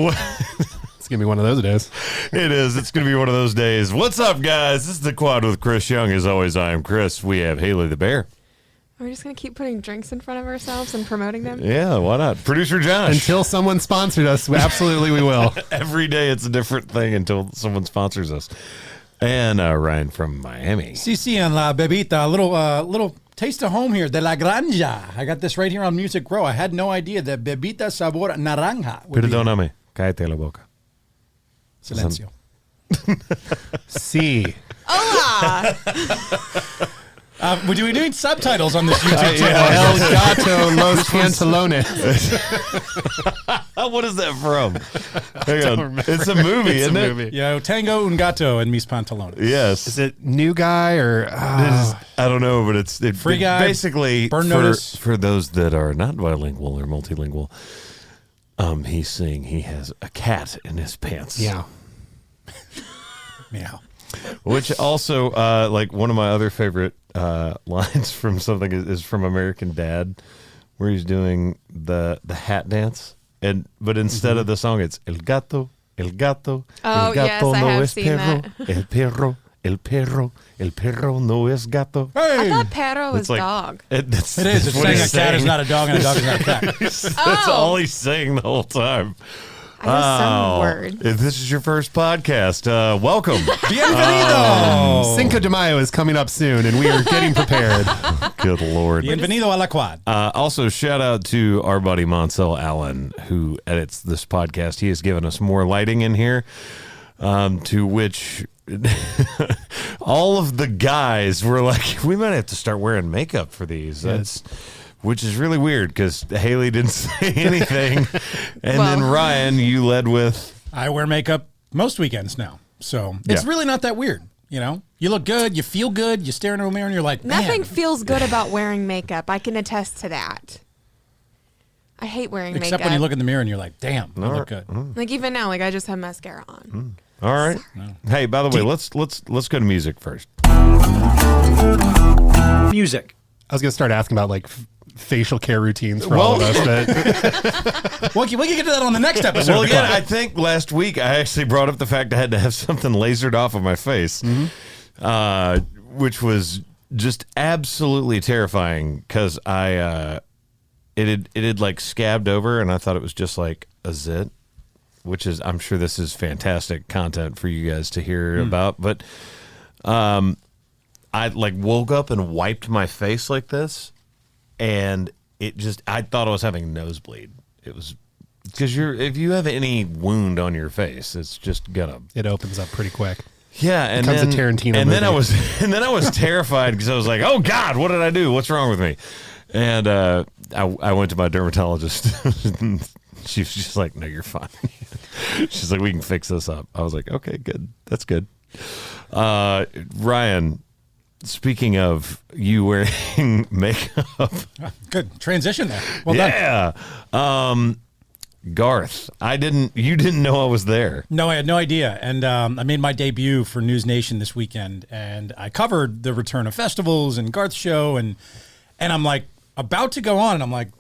It's going to be one of those days. It is. It's going to be one of those days. What's up, guys? This is The Quad with Chris Young. As always, I am Chris. We have Haley the Bear. We're just going to keep putting drinks in front of ourselves and promoting them? Yeah, why not? Producer Josh. Until someone sponsored us, absolutely we will. Every day it's a different thing until someone sponsors us. And Ryan from Miami. CC and La Bebita, a little taste of home here, de la Granja. I got this right here on Music Row. I had no idea that Bebita Sabor Naranja would Perdóname. Cállate la boca. Silencio. C. Hola! We're doing subtitles on this YouTube channel. El Gato Los Pantalones. What is that from? Hang on. It's a movie, isn't it? Movie. Yeah, Tango un Gato and Mis Pantalones. Yes. Is it new guy or... I don't know, but it's Free Guy, basically Burn Notice. For those that are not bilingual or multilingual. He's saying he has a cat in his pants. Yeah. Meow. Which also, like one of my other favorite lines from something is from American Dad, where he's doing the hat dance, but instead of the song, it's El gato, el gato, Oh, el gato yes, I no have es seen perro, that. el perro, el perro, el perro no es gato. I thought perro was It's like- dog. It is. That's It's what saying he's a cat is saying. not a dog and a dog is not a cat. That's all he's saying the whole time. I know some word. If this is your first podcast, welcome. Bienvenido. Cinco de Mayo is coming up soon, and we are getting prepared. Good Lord. Bienvenido a la Quad. Also, shout out to our buddy Monsell Allen, who edits this podcast. He has given us more lighting in here, to which all of the guys were like, we might have to start wearing makeup for these. Which is really weird because Haley didn't say anything. And then Ryan, you led with... I wear makeup most weekends now. So it's really not that weird. You know, you look good, you feel good, you stare into a mirror and you're like, man. Nothing feels good about wearing makeup. I can attest to that. I hate wearing makeup. Except when you look in the mirror and you're like, damn, I look good. Like even now, like I just have mascara on. All right. Hey, by the way, let's go to music first. Music. I was going to start asking about like facial care routines for all of us. But We can get to that on the next episode. Well, again, I think last week I actually brought up the fact I had to have something lasered off of my face, which was just absolutely terrifying because it had like scabbed over, and I thought it was just like a zit, which is, I'm sure this is fantastic content for you guys to hear about, but I like woke up and wiped my face like this, and I thought I was having a nosebleed. It was because if you have any wound on your face, it's just gonna. it opens up pretty quick. Yeah, and Becomes then a Tarantino and then movie. I was terrified because I was like, "Oh God, what did I do? What's wrong with me?" And I went to my dermatologist. She was just like, "No, you're fine." She's like, "We can fix this up." I was like, "Okay, good. That's good." Ryan, speaking of you wearing makeup, Good transition there. Well done. yeah. Garth, you didn't know I was there. No, I had no idea. And I made my debut for News Nation this weekend, and I covered the return of festivals and Garth's show, and I'm like about to go on, and I'm like,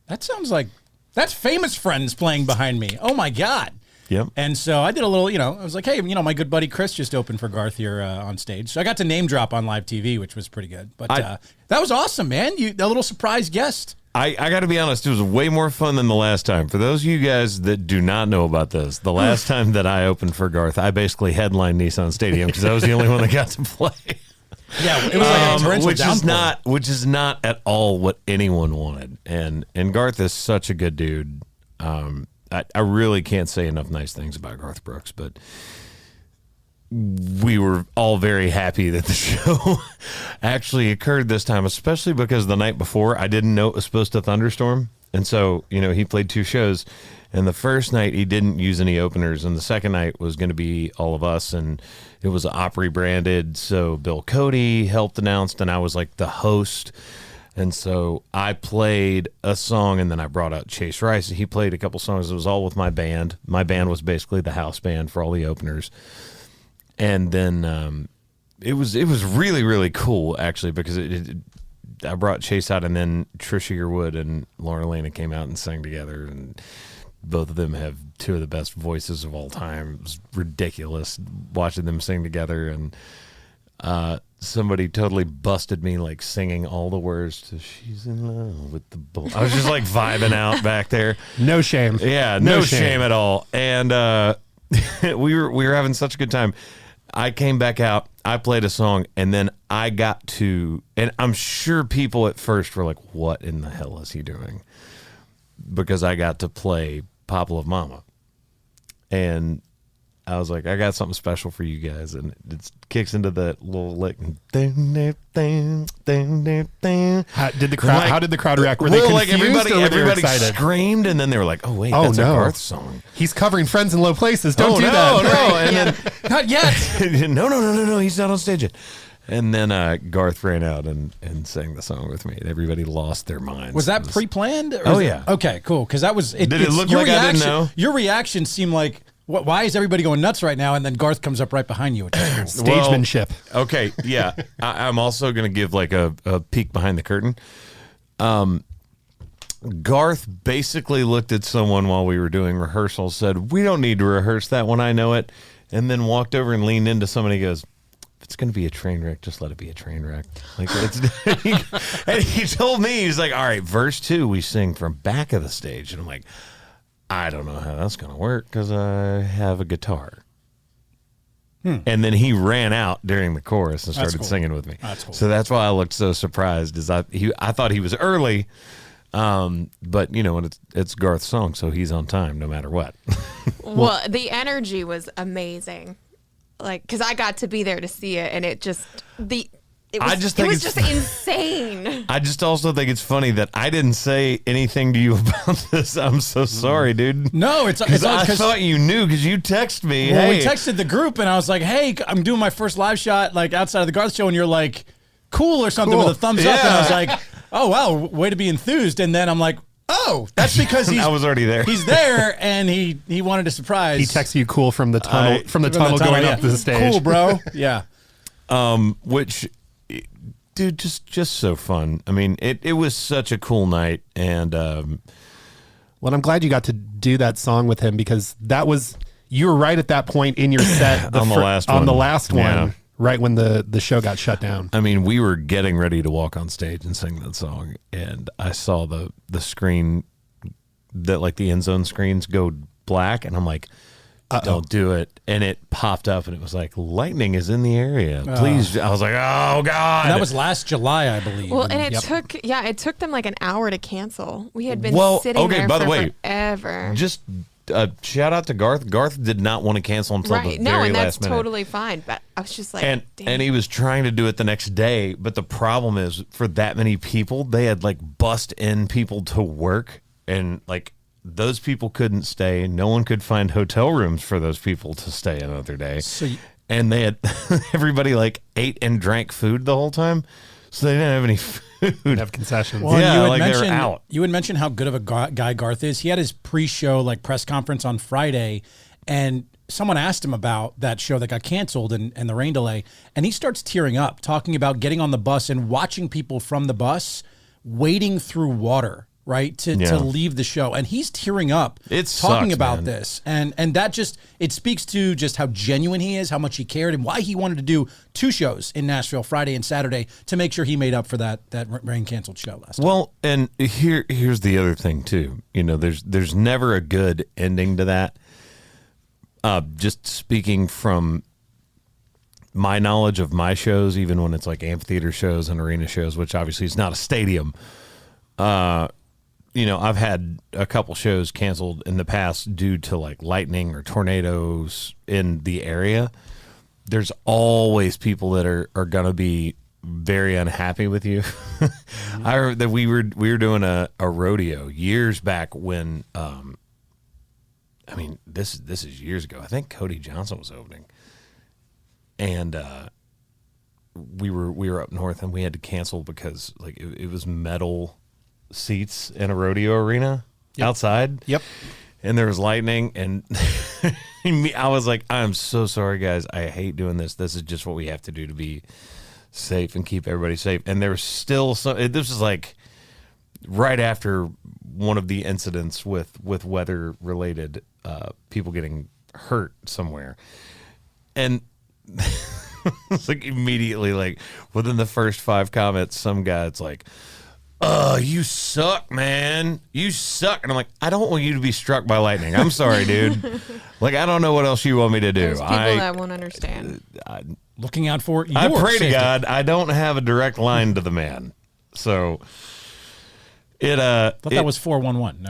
that sounds like that's Famous Friends playing behind me. Oh my God. Yep. And so I did a little, I was like, hey, my good buddy Chris just opened for Garth here on stage. So I got to name drop on live TV, which was pretty good. But that was awesome, man. A little surprise guest. I got to be honest, it was way more fun than the last time. For those of you guys that do not know about this, the last time that I opened for Garth, I basically headlined Nissan Stadium because I was the only one that got to play. Yeah, it was like a torrential which is not at all what anyone wanted. And Garth is such a good dude. I really can't say enough nice things about Garth Brooks, but we were all very happy that the show actually occurred this time, especially because the night before I didn't know it was supposed to thunderstorm. And so, he played 2 shows, and the first night he didn't use any openers, and the second night was going to be all of us, and it was Opry branded. So Bill Cody helped announce, and I was like the host. And so I played a song, and then I brought out Chase Rice. He played a couple songs. It was all with my band. My band was basically the house band for all the openers. And then it was really, really cool, actually, because I brought Chase out, and then Trisha Yearwood and Laura Lena came out and sang together. And both of them have two of the best voices of all time. It was ridiculous watching them sing together, and somebody totally busted me like singing all the words to "She's in Love with the Bull." I was just like vibing out back there. No shame. Yeah, no shame at all. And we were having such a good time. I came back out, I played a song, and then I got to, and I'm sure people at first were like, what in the hell is he doing? Because I got to play Papa Love Mama. And I was like, I got something special for you guys. And it kicks into that little lick. How did the crowd react? Were they well, confused like everybody excited? Screamed, and then they were like, oh, wait, that's a Garth song. He's covering Friends in Low Places. Don't do that. No. And then, Not yet. no, he's not on stage yet. And then Garth ran out and sang the song with me. And everybody lost their minds. Was that pre-planned? Yeah. Okay, cool. Because that was. Did it look like I didn't know? Your reaction seemed like, why is everybody going nuts right now? And then Garth comes up right behind you. Stagemanship. Well, okay, yeah. I'm also going to give like a peek behind the curtain. Garth basically looked at someone while we were doing rehearsals, said, "We don't need to rehearse that one, I know it," and then walked over and leaned into somebody and goes, "If it's going to be a train wreck, just let it be a train wreck." Like it's, and he told me, he's like, "All right, verse 2, we sing from back of the stage," and I'm like, I don't know how that's going to work because I have a guitar. And then he ran out during the chorus and started singing with me. That's cool. So that's why I looked so surprised. Is I thought he was early, but you know, when it's Garth's song, so he's on time no matter what. Well, the energy was amazing, like because I got to be there to see it, and it was just insane. I just also think it's funny that I didn't say anything to you about this. I'm so sorry, dude. No, it's I thought you knew because you texted me. Well, hey. we texted the group, and I was like, "Hey, I'm doing my first live shot like outside of the Garth show," and you're like, "Cool" or something with a thumbs up, and I was like, "Oh wow, way to be enthused." And then I'm like, "Oh, that's because I was already there. He's there, and he wanted a surprise." He texted you "cool" from the tunnel going up the stage. Cool, bro. Yeah. Which, dude, just so fun. I mean, it was such a cool night, and well, I'm glad you got to do that song with him because you were right at that point in your set on the last one, right when the show got shut down. I mean, we were getting ready to walk on stage and sing that song, and I saw the screen that like the end zone screens go black, and I'm like, don't do it. And it popped up, and it was like, lightning is in the area. Please. I was like, oh, God. And that was last July, I believe. Well, and it took them like an hour to cancel. We had been sitting okay, there by the for way, forever. Just shout out to Garth. Garth did not want to cancel until the very last minute. No, and that's totally fine. But I was just like, and he was trying to do it the next day. But the problem is, for that many people, they had like bust in people to work, and like, those people couldn't stay. No one could find hotel rooms for those people to stay another day. And they had everybody like ate and drank food the whole time, so they didn't have any food. Didn't have concessions. Well, yeah, they were out. You had mentioned how good of a guy Garth is. He had his pre-show like press conference on Friday, and someone asked him about that show that got canceled and the rain delay, and he starts tearing up, talking about getting on the bus and watching people from the bus wading through water. Right, to leave the show, and he's tearing up talking about this, and that just, it speaks to just how genuine he is, how much he cared, and why he wanted to do 2 shows in Nashville, Friday and Saturday, to make sure he made up for that rain canceled show last time. Well, and here's the other thing too. You know, there's never a good ending to that. Just speaking from my knowledge of my shows, even when it's like amphitheater shows and arena shows, which obviously is not a stadium. You know, I've had a couple shows canceled in the past due to like lightning or tornadoes in the area. There's always people that are going to be very unhappy with you. I heard that we were doing a rodeo years back when, I mean, this is years ago. I think Cody Johnson was opening, and we were up north, and we had to cancel because like it was metal seats in a rodeo arena outside. Yep. And there was lightning, and I was like, I'm so sorry, guys. I hate doing this. This is just what we have to do to be safe and keep everybody safe. And there was still this was like right after one of the incidents with weather related people getting hurt somewhere, and it's like immediately, like within the first 5 comments, some guy, it's like, you suck, man. You suck. And I'm like, I don't want you to be struck by lightning. I'm sorry, dude. Like, I don't know what else you want me to do. There's people that won't understand. Looking out for your I pray safety. to God I don't have a direct line to the man. So I thought that was 411. No.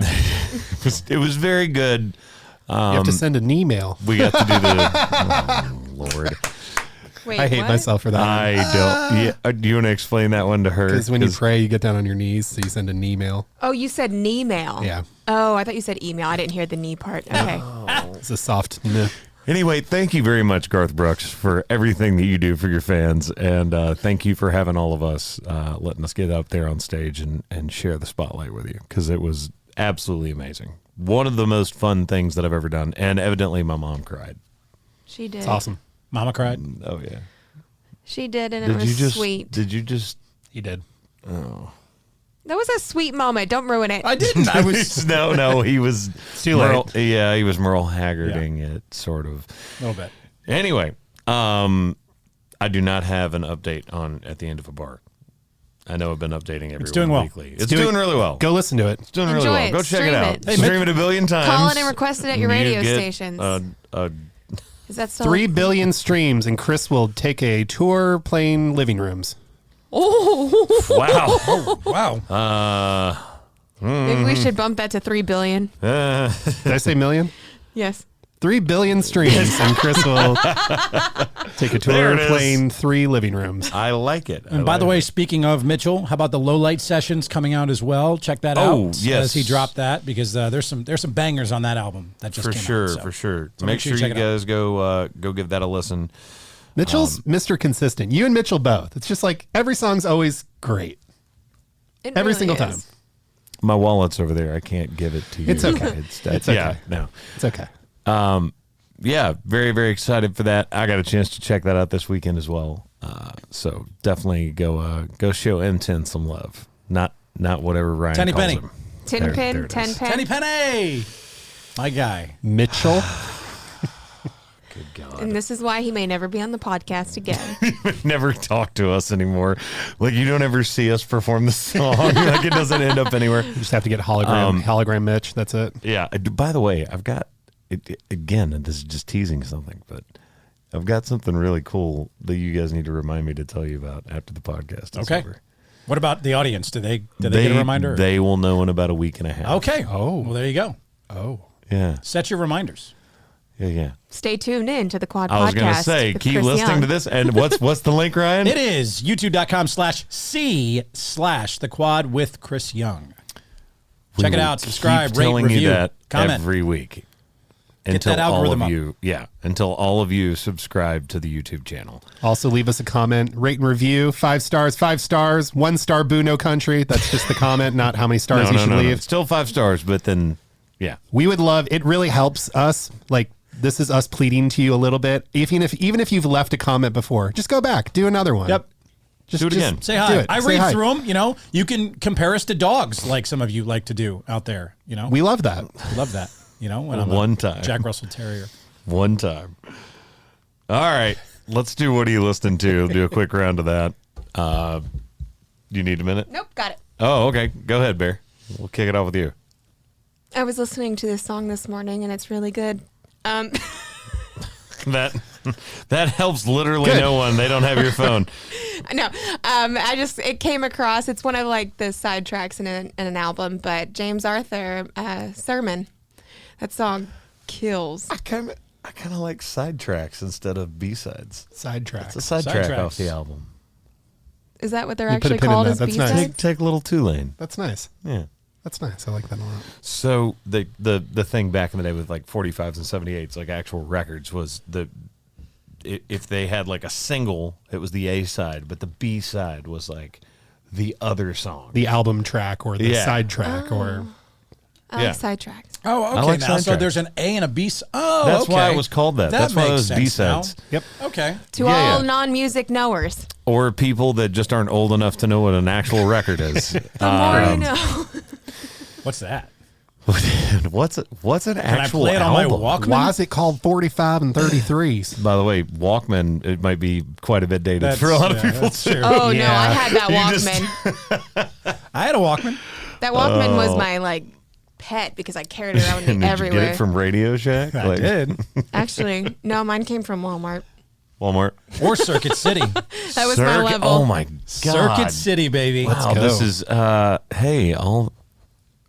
it was very good. You have to send an email. We got to do the oh, Lord. Wait, I hate what? myself for that. I don't. Yeah, do you want to explain that one to her? Because when you pray, you get down on your knees, so you send an email. Oh, you said knee-mail. Yeah. Oh, I thought you said email. I didn't hear the knee part. Okay. It's a soft. Nah. Anyway, thank you very much, Garth Brooks, for everything that you do for your fans. And thank you for having all of us, letting us get up there on stage and share the spotlight with you, because it was absolutely amazing. One of the most fun things that I've ever done. And evidently my mom cried. She did. It's awesome. Mama cried. Oh, yeah. She did, and it was sweet. Did you just... He did. Oh. That was a sweet moment. Don't ruin it. I didn't. I was No, he was... too late. Yeah, he was Merle Haggarding it, sort of. a little bit. Anyway, I do not have an update on At the End of a Bar. I know I've been updating everyone It's doing well. weekly. It's doing really well. Go listen to it. It's doing Enjoy really well. it. Go check Stream it out. it. Hey, Stream it a billion times. Call it and request it at your You radio get, stations. Is that still 3 billion streams, and Chris will take a tour playing living rooms. Oh, Wow. Wow. maybe we should bump that to 3 billion. Did I say million? Yes. 3 billion streams, and Chris will take a There tour it is. playing 3 living rooms. I like it. And by the way, speaking of Mitchell, how about the low light sessions coming out as well? Check that Oh, out. yes. As he dropped that, because there's some bangers on that album that just for came sure, out. So. for sure. So Make sure you check it out. guys go give that a listen. Mitchell's Mr. Consistent. You and Mitchell both. It's just like every song's always great. It Every really single is. time. My wallet's over there. I can't give it to you. It's okay. It's okay. Yeah, no. It's okay. Yeah, very, very excited for that. I got a chance to check that out this weekend as well. So definitely go show M10 some love. Not whatever Ryan Tenny calls Penny. him. Tin There pin, it 10 is. pin. Tenny Penny, my guy. Mitchell. Good God. And this is why he may never be on the podcast again. Never talk to us anymore. Like, you don't ever see us perform the song. Like, it doesn't end up anywhere. You just have to get hologram Mitch. That's it. Yeah. By the way, I've got again, and this is just teasing something, but I've got something really cool that you guys need to remind me to tell you about after the podcast is Okay. over. What about the audience? Did they get a reminder? They will know in about a week and a half. Okay. Oh. Well, there you go. Oh. Yeah. Set your reminders. Yeah. Stay tuned in to the Quad I was going to Podcast say, with keep Chris listening Young. to this. And what's the link, Ryan? It is youtube.com/c/the quad with Chris Young. Check it out. Subscribe, Keep rate, telling review, you that comment. every week. Get that algorithm up. Until all of you subscribe to the YouTube channel. Also, leave us a comment, rate and review. 5 stars, 5 stars. 1 star, boo, no country. That's just the comment, not how many stars you should leave. Still 5 stars, but then, yeah. We would love. It really helps us. Like, this is us pleading to you a little bit. Even if you've left a comment before, just go back, do another one. Yep. Do it again. Say do hi. it. I Say read hi. through them. You know, you can compare us to dogs, like some of you like to do out there. You know, We love that. love that. You know, when I'm One a time. Jack Russell Terrier. One time. All right. Let's do What Are You Listening To? Do a quick round of that. You need a minute? Nope, got it. Oh, okay. Go ahead, Bear. We'll kick it off with you. I was listening to this song this morning, and it's really good. That helps literally Good. no one. They don't have your phone. No, it came across. It's one of like the side tracks in an album, but James Arthur, Sermon. That song kills. I kind of like sidetracks instead of B-sides. Sidetrack. It's a sidetrack Sidetracks. off the album. Is that what they're You put a actually pin in called that. as That's nice. B-sides? Take Little Tulane. That's nice. Yeah. That's nice. I like that a lot. So the thing back in the day with like 45s and 78s, like actual records, was if they had like a single, it was the A side, but the B side was like the other song. The album track or the Yeah. side track or I like sidetracked. Oh, okay. like Now, so sidetracked. there's an A and a B. Oh, That's okay. why it was called that. That's why it was makes sense B-sides. now. Yep. Okay. To Yeah, all yeah. non-music knowers, Or people that just aren't old enough to know what an actual record is. the more you know. What's that? What's an Can I actual play it on my album? Walkman? Why is it called 45 and 33s? By the way, Walkman, it might be quite a bit dated That's- for a lot of yeah, people that's too. true. Oh no, Yeah. I had that You just- Walkman. I had a Walkman. That Walkman was my like pet because I carried it around with And me did everywhere. you get it from Radio Shack? I did. Actually, no, mine came from Walmart. Walmart. Or Circuit City. That was my level. Oh my God. Circuit City, baby. Wow, go. this is hey, all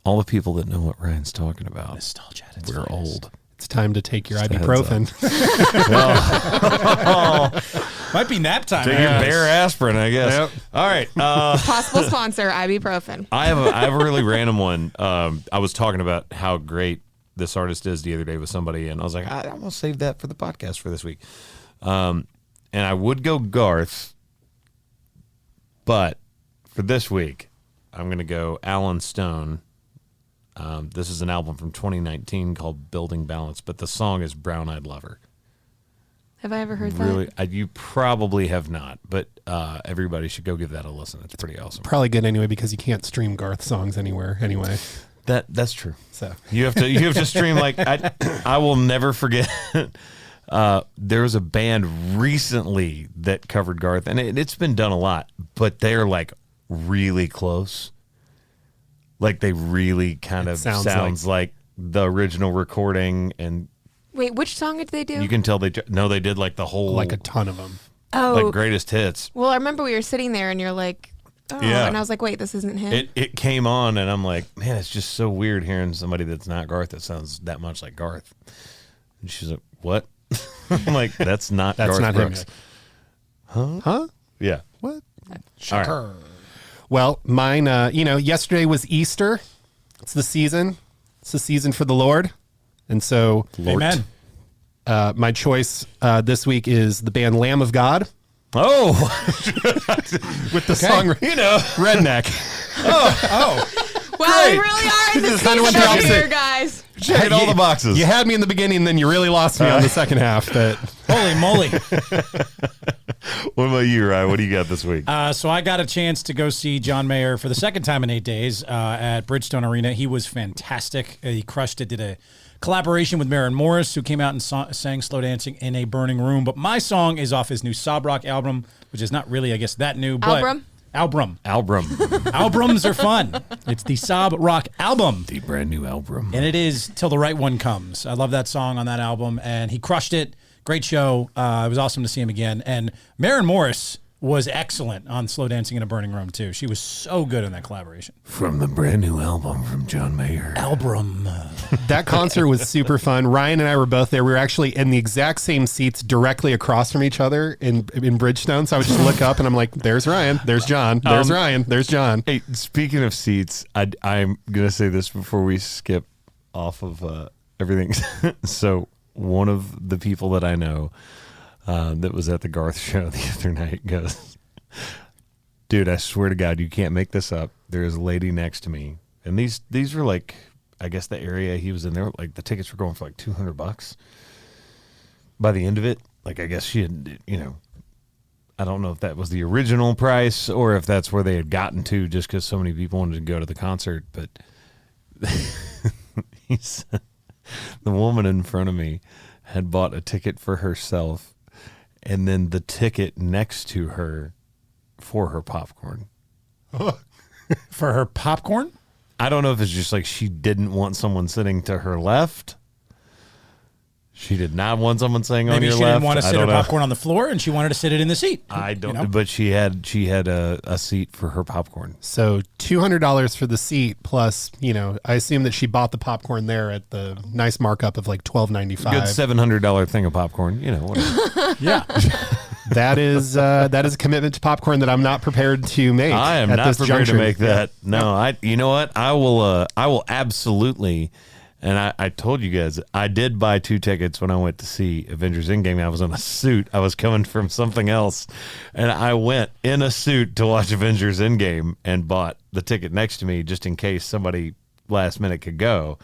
the people that know what Ryan's talking about. Nostalgia. We're old. It's time to take your Just a heads ibuprofen. Might be nap time. Take your bare aspirin, I guess. Yep. All right. Possible sponsor, ibuprofen. I have a really random one. I was talking about how great this artist is the other day with somebody, and I was like, I'm gonna save that for the podcast for this week. And I would go Garth, but for this week, I'm gonna go Alan Stone. This is an album from 2019 called Building Balance, but the song is Brown Eyed Lover. Have I ever heard that? Really, you probably have not, but everybody should go give that a listen. It's pretty awesome. Probably good anyway because you can't stream Garth songs anywhere anyway. That's true. So You have to stream like I will never forget. There was a band recently that covered Garth, and it's been done a lot, but they're like really close. Like they really kind of sounds like the original recording, and Wait, which song did they do? you can tell they did like the whole like a ton of them. like greatest hits. Well, I remember we were sitting there and you're like, oh, Yeah. and I was like, wait, this isn't him. It came on, and I'm like, man, it's just so weird hearing somebody that's not Garth that sounds that much like Garth. And she's like, what? I'm like, that's not Garth not him. Brooks. Huh? Yeah. What? All right. Well, mine, yesterday was Easter. It's the season. It's the season for the Lord. And so Amen. My choice this week is the band Lamb of God Oh, with the song, Redneck. well, great. we really are in the is kinda what season the over opposite. here, guys. checking all the boxes. You had me in the beginning, then you really lost me on the second half. But Holy moly. What about you, Ryan? What do you got this week? So I got a chance to go see John Mayer for the second time in 8 days at Bridgestone Arena. He was fantastic. He crushed it. Did a collaboration with Maren Morris, who came out and sang Slow Dancing in a Burning Room. But my song is off his new Sob Rock album, which is not really, I guess, that new. But Album? Album. Album. Albums are fun. It's the Sob Rock album. The brand new album. And it is Till the Right One Comes. I love that song on that album, and he crushed it. Great show. It was awesome to see him again. And Maren Morris was excellent on Slow Dancing in a Burning Room, too. She was so good in that collaboration. From the brand new album from John Mayer. Album. that concert was super fun. Ryan and I were both there. We were actually in the exact same seats directly across from each other in Bridgestone. So I would just look up and I'm like, there's Ryan, there's John, there's Ryan, there's John. Hey, speaking of seats, I'm going to say this before we skip off of everything. So one of the people that I know that was at the Garth show the other night goes, dude, I swear to God, you can't make this up. There's a lady next to me. And these were like, I guess the area he was in there, like the tickets were going for like $200. By the end of it, like I guess she had, I don't know if that was the original price or if that's where they had gotten to just because so many people wanted to go to the concert. But he said the woman in front of me had bought a ticket for herself and then the ticket next to her for her popcorn. For her popcorn? I don't know if it's just like she didn't want someone sitting to her left. She did not want someone sitting on Maybe your she left. didn't want to I sit her don't know. popcorn on the floor, and she wanted to sit it in the seat. I don't You know? but she had a seat for her popcorn. So $200 for the seat plus, I assume that she bought the popcorn there at the nice markup of like $12.95. Good $700 thing of popcorn, whatever. Yeah. That is a commitment to popcorn that I'm not prepared to make. I am at not this prepared juncture. to make that. No, you know what? I will absolutely. And I told you guys, I did buy 2 tickets when I went to see Avengers Endgame. I was in a suit. I was coming from something else. And I went in a suit to watch Avengers Endgame and bought the ticket next to me just in case somebody last minute could go.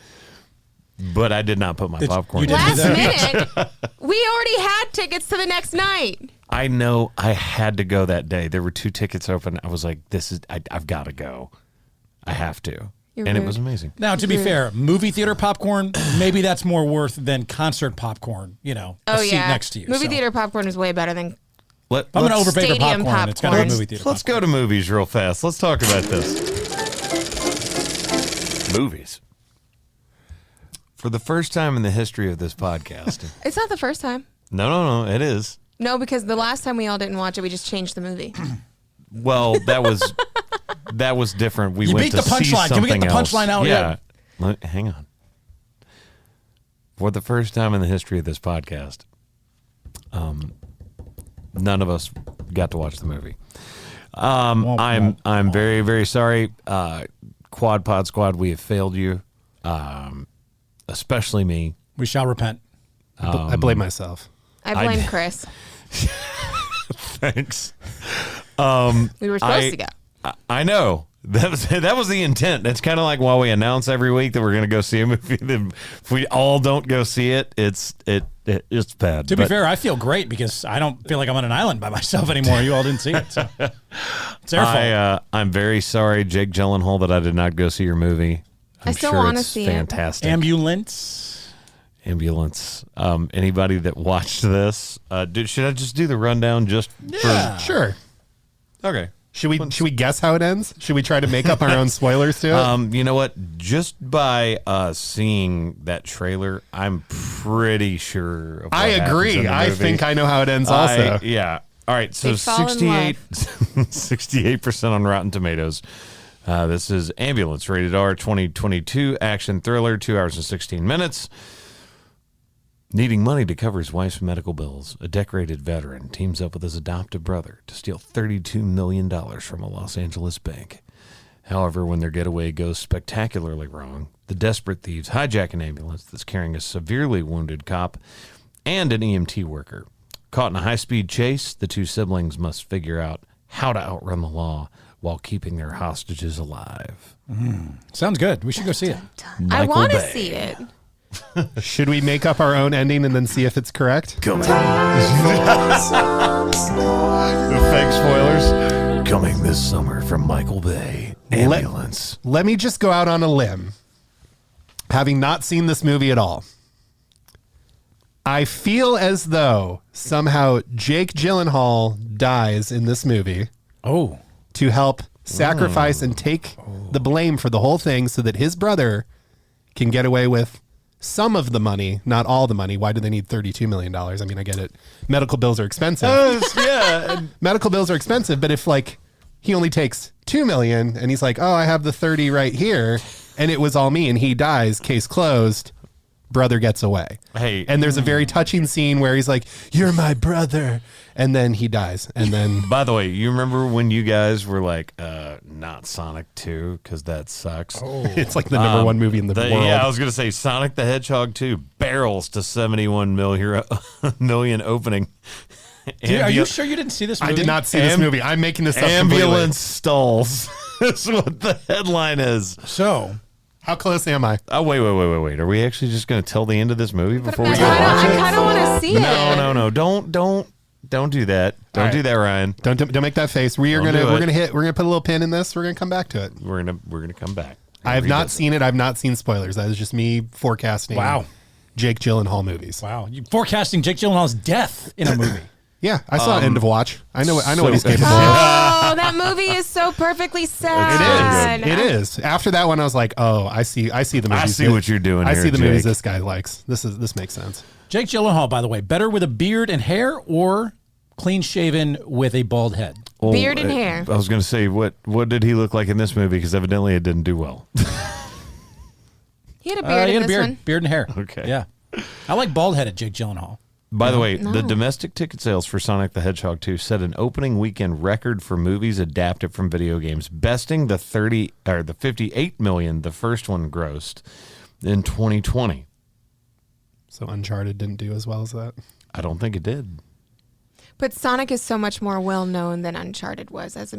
But I did not put my popcorn. You didn't do Last minute, we already had tickets to the next night. I know I had to go that day. There were 2 tickets open. I was like, I've got to go. I have to. You're and rude. it was amazing. Now, to be fair, movie theater popcorn, maybe that's more worth than concert popcorn, a seat next to you. Movie so. theater popcorn is way better than I'm going to overpay for Stadium popcorn. It's got to be popcorn. movie theater Let's popcorn. go to movies real fast. Let's talk about this. Movies. For the first time in the history of this podcast. It's not the first time. No, it is. No, because the last time we all didn't watch it, we just changed the movie. Well, that was different. We You went beat to the see punchline. Can we get the something else. punchline out? Yeah. Hang on. For the first time in the history of this podcast, none of us got to watch the movie. I'm very, very sorry. Quad Pod Squad, we have failed you. Especially me. We shall repent. I blame myself. I blame Chris. Thanks. We were supposed to go. I know. That was the intent. That's kind of like why we announce every week that we're going to go see a movie. Then if we all don't go see it, it's bad. To be fair, I feel great because I don't feel like I'm on an island by myself anymore. You all didn't see it. So. It's their fault. I'm very sorry, Jake Gyllenhaal, that I did not go see your movie. I still wanna see it. Fantastic. Ambulance. Anybody that watched this, should I just do the rundown just for? Sure. Okay. Should we guess how it ends? Should we try to make up our own spoilers to it? You know what? Just by seeing that trailer, I'm pretty sure. Of what I happens agree. in the I movie. think I know how it ends also. Yeah. All right. So They fall in love. 68% on Rotten Tomatoes. This is Ambulance, rated R, 2022 action thriller, 2 hours and 16 minutes. Needing money to cover his wife's medical bills, a decorated veteran teams up with his adoptive brother to steal $32 million from a Los Angeles bank. However, when their getaway goes spectacularly wrong, the desperate thieves hijack an ambulance that's carrying a severely wounded cop and an EMT worker. Caught in a high-speed chase, the 2 siblings must figure out how to outrun the law while keeping their hostages alive. Sounds good. We should go see it. I Michael want to Bay. see it. Should we make up our own ending and then see if it's correct? Coming. The fake spoilers. Coming this summer from Michael Bay. Ambulance. Let me just go out on a limb. Having not seen this movie at all, I feel as though somehow Jake Gyllenhaal dies in this movie Oh. to help sacrifice and take the blame for the whole thing so that his brother can get away with some of the money, not all the money. Why do they need $32 million? I mean, I get it. Medical bills are expensive. Yeah. Medical bills are expensive, but if like he only takes $2 million and he's like, oh, I have the 30 right here and it was all me and he dies, case closed, brother gets away. Hey. And there's a very touching scene where he's like, you're my brother. And then he dies. And then By the way, you remember when you guys were like, not Sonic 2, because that sucks. it's like the number one movie in the world. Yeah, I was going to say Sonic the Hedgehog 2 barrels to 71 million opening. Dude, are you sure you didn't see this movie? I did not see this movie. I'm making this up completely. Ambulance stalls. That's what the headline is. So, How close am I? Oh, wait. Are we actually just going to tell the end of this movie before we go I watch it? kind of want to see it. No. Don't do that. Don't do that, Ryan. Don't make that face. We're Don't gonna do it. put a little pin in this. We're gonna come back to it. We're gonna come back. I have not seen it. I've not seen spoilers. That is just me forecasting. Wow. Jake Gyllenhaal movies. wow. You forecasting Jake Gyllenhaal's death in a movie. Yeah, I saw End of Watch. I know what he's so- capable of. Oh, that movie is so perfectly sad. It is. After that one, I was like, oh, I see the movies. I see what you're doing I here, see the movies Jake. this guy likes. This makes sense. Jake Gyllenhaal, by the way, better with a beard and hair or clean shaven with a bald head? Well, Beard and hair. I was going to say, what did he look like in this movie? Because evidently it didn't do well. He had a beard in this one. Beard and hair. Okay. Yeah. I like bald-headed Jake Gyllenhaal. By the way, the domestic ticket sales for Sonic the Hedgehog 2 set an opening weekend record for movies adapted from video games, besting the 58 million the first one grossed in 2020. So Uncharted didn't do as well as that. I don't think it did. But Sonic is so much more well known than Uncharted was as a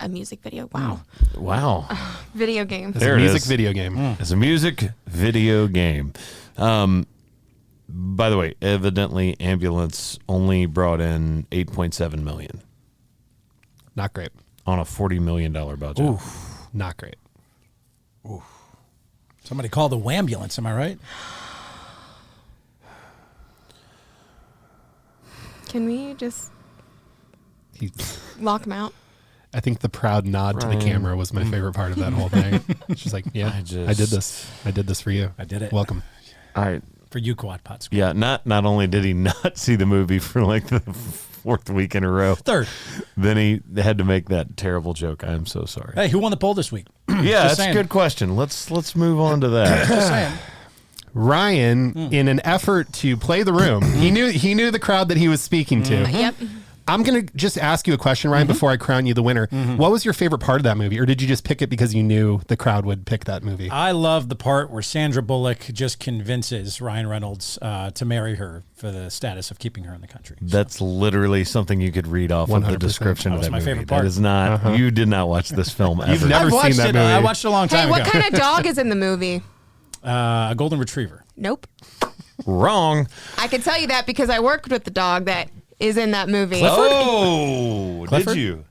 music video. Wow. Wow. Video game. It's a music video game. It's a music video game. By the way, evidently Ambulance only brought in $8.7 million Not great. on a $40 million budget. Oof. Not great. Oof. Somebody call the Wambulance, am I right? Can we just lock them out? I think the proud nod to the camera was my favorite part of that whole thing. She's like, yeah, I did this. I did this for you. I did it. Welcome. All right. For you, Quad Pots. Yeah, not only did he not see the movie for like the fourth week in a row, Third. then he had to make that terrible joke. I am so sorry. Hey, who won the poll this week? Yeah, that's saying. a good question. Let's move on to that. Just saying. Ryan, in an effort to play the room, he knew the crowd that he was speaking to. Yep. I'm going to just ask you a question, Ryan, before I crown you the winner. What was your favorite part of that movie? Or did you just pick it because you knew the crowd would pick that movie? I love the part where Sandra Bullock just convinces Ryan Reynolds to marry her for the status of keeping her in the country. That's literally something you could read off of the 100%. description That of was that my movie. favorite part. That is not. You did not watch this film ever. You've never I've watched seen that it. movie. I watched it a long Hey, time what ago. kind of dog is in the movie? A golden retriever. Nope. Wrong. I can tell you that because I worked with the dog that is in that movie. Oh, Clifford? did you?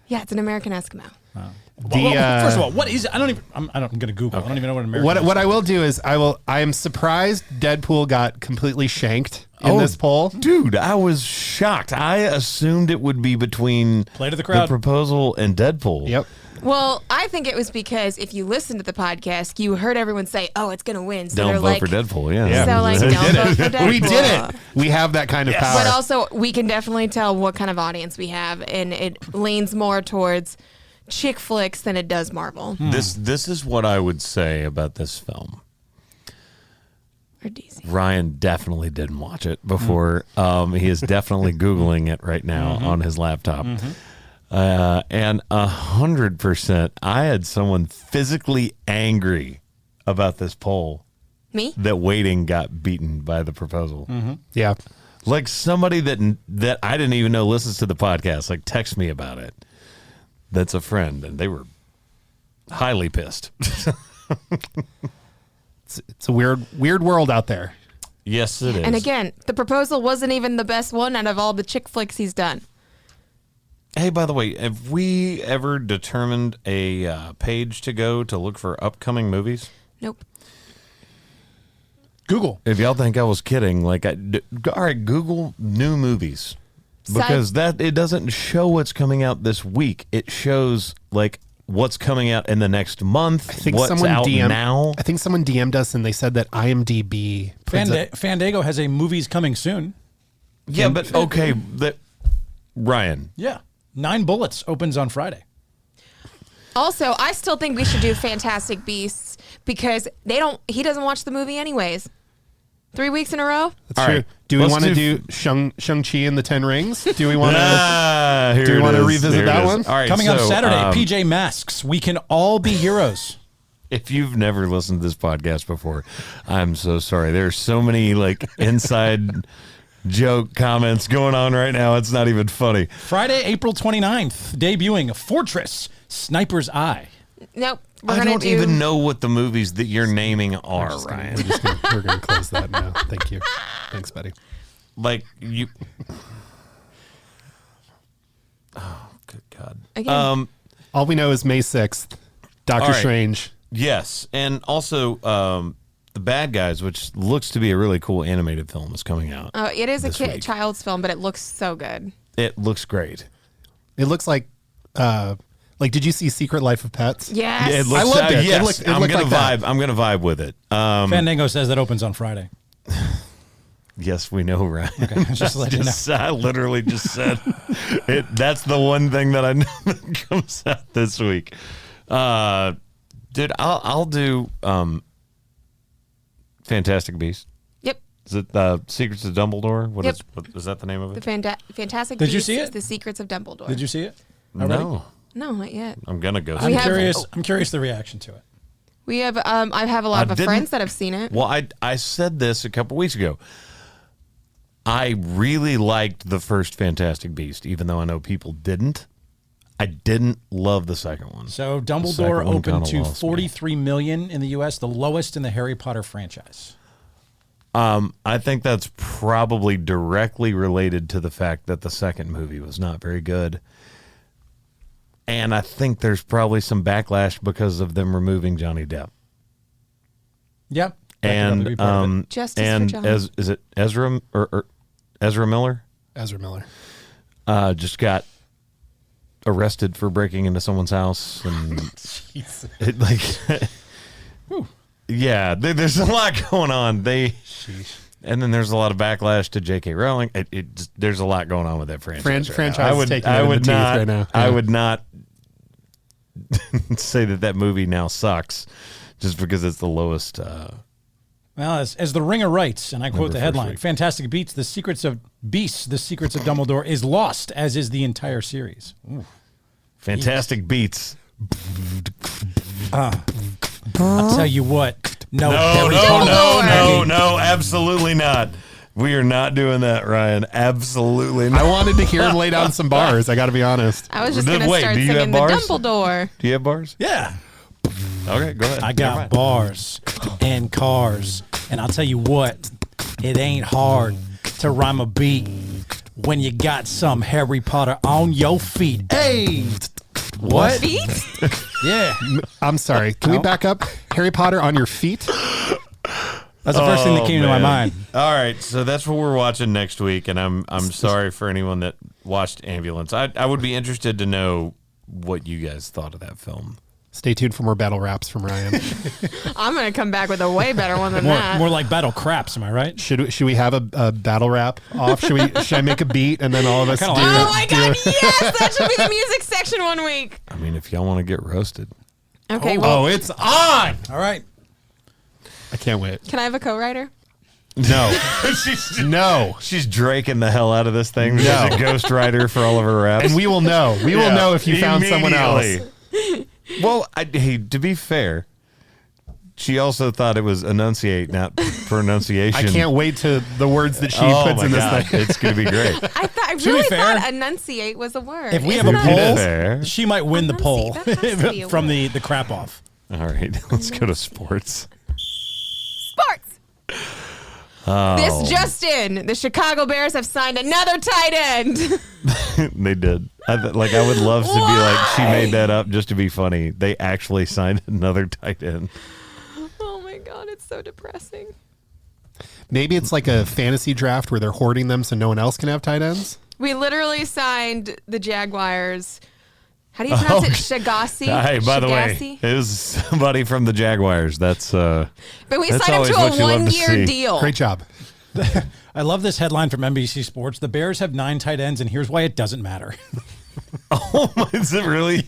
Yeah, it's an American Eskimo. First of all, what is it? I'm going to Google. I don't even know what an American What I will do is I am surprised Deadpool got completely shanked in this poll. Dude, I was shocked. I assumed it would be between Play to the crowd. Proposal and Deadpool. Yep. Well, I think it was because if you listened to the podcast, you heard everyone say, "Oh, it's gonna win." So Don't they're vote like, for Deadpool. Yeah. So like, don't vote for Deadpool. We did it. We have that kind of power. But also, we can definitely tell what kind of audience we have, and it leans more towards chick flicks than it does Marvel This is what I would say about this film. or DC. Ryan definitely didn't watch it before. He is definitely Googling it right now on his laptop. And 100%, I had someone physically angry about this poll Me? that Waiting got beaten by The Proposal. Yeah. Like somebody that I didn't even know listens to the podcast, like text me about it. That's a friend, and they were highly pissed. It's a weird world out there. Yes, it is. And again, The Proposal wasn't even the best one out of all the chick flicks he's done. Hey, by the way, have we ever determined a page to go to look for upcoming movies? Nope. Google. If y'all think I was kidding, all right, Google new movies. Because it doesn't show what's coming out this week. It shows like what's coming out in the next month. I think what's someone out DM'd now. I think someone DM'd us and they said that IMDb Fandango has a movies coming soon. Yeah, but okay, Ryan. Yeah. 9 Bullets opens on Friday. Also, I still think we should do Fantastic Beasts because he doesn't watch the movie anyways. 3 weeks in a row? That's All true. right, Do we let's want to do- do Shang-Chi and the 10 Rings? Do we want to do we want to revisit that one? All right, Coming up so, Saturday, PJ Masks. We can all be heroes. If you've never listened to this podcast before, I'm so sorry. There's so many like inside joke comments going on right now. It's not even funny. Friday, April 29th, debuting Fortress, Sniper's Eye. Nope. I don't even know what the movies that you're naming are, Ryan. We're going to close that now. Thank you. Thanks, buddy. Like you. Oh, good God. Again. All we know is May 6th, Doctor All right. Strange. Yes, and also The Bad Guys, which looks to be a really cool animated film, is coming out. It is a this week. child's film, but it looks so good. It looks great. It looks like did you see Secret Life of Pets? Yes. It looks, I loved it. Yes, It I'm looked gonna like that. vibe. I'm gonna vibe with it. Fandango says that opens on Friday. Yes, we know, Ryan. Okay, just let you know. I literally just said it. That's the one thing that I know that comes out this week. Dude, I'll do Fantastic Beasts. Yep. Is it Secrets of Dumbledore? What Yep. is that the name of The it? Fantastic Did you Beasts see is it? The Secrets of Dumbledore. Did you see it? Already? No, No, not yet. I'm gonna go. I'm have- curious. I'm curious the reaction to it. We have I have a lot of didn't- friends that have seen it. Well, I said this a couple weeks ago. I really liked the first Fantastic Beast, even though I know people didn't. I didn't love the second one. So Dumbledore opened to $43 million in the U.S., the lowest in the Harry Potter franchise. I think that's probably directly related to the fact that the second movie was not very good. And I think there's probably some backlash because of them removing Johnny Depp. Yep. And Justice and for John. is it Ezra or Ezra Miller? Ezra Miller. Just got arrested for breaking into someone's house and it, like yeah, there's a lot going on. And then there's a lot of backlash to J.K. Rowling. There's a lot going on with that franchise. Franchise is taking it in the teeth right now. I Yeah. would not say that movie now sucks just because it's the lowest. Well, as the Ringer writes, and I quote Number the headline, first Fantastic Beasts, The Secrets of Dumbledore is lost, as is the entire series. Ooh. Fantastic Beats. I'll tell you what. No, absolutely not. We are not doing that, Ryan. Absolutely not. I wanted to hear him lay down some bars. I got to be honest. I was just going to Wait, start do you have singing the bars? Dumbledore. Do you have bars? Yeah. Okay, go ahead. I got bars and cars, and I'll tell you what, it ain't hard to rhyme a beat when you got some Harry Potter on your feet. Hey! What? Feet? Yeah. I'm sorry. Can we back up? Harry Potter on your feet? That's the first thing that came to my mind. All right, so that's what we're watching next week, and I'm sorry for anyone that watched Ambulance. I would be interested to know what you guys thought of that film. Stay tuned for more battle raps from Ryan. I'm going to come back with a way better one than that. More like battle craps, am I right? Should we have a battle rap off? Should I make a beat and then all of us do kinda it? like Oh my God, yes! That should be the music section one week. I mean, if y'all want to get roasted. Okay, well, Oh, it's on! All right. I can't wait. can I have a co-writer? No. No. She's draking the hell out of this thing. She's a ghostwriter for all of her raps. And we will know. We will know if you found someone else. Immediately. Well, hey, to be fair, she also thought it was enunciate, not pronunciation. I can't wait to the words that she Oh puts my in this God, thing. it's going to be great. I be really fair, thought enunciate was a word. If we Isn't have a that- To be poll, fair. she might win the poll That has to be a from word. the crap off. All right, let's go to sports. Sports. This just in, the Chicago Bears have signed another tight end. They did. I would love to be like, she made that up just to be funny. They actually signed another tight end. Oh my God, it's so depressing. Maybe it's like a fantasy draft where they're hoarding them so no one else can have tight ends. We literally signed the Jaguars. How do you pronounce it? Shagasi? Hey, by the way, Shagasi? it was somebody from the Jaguars. That's But we that's signed him always to what a you love to one-year see. deal. Great job. I love this headline from NBC Sports. The Bears have 9 tight ends, and here's why it doesn't matter. is it really?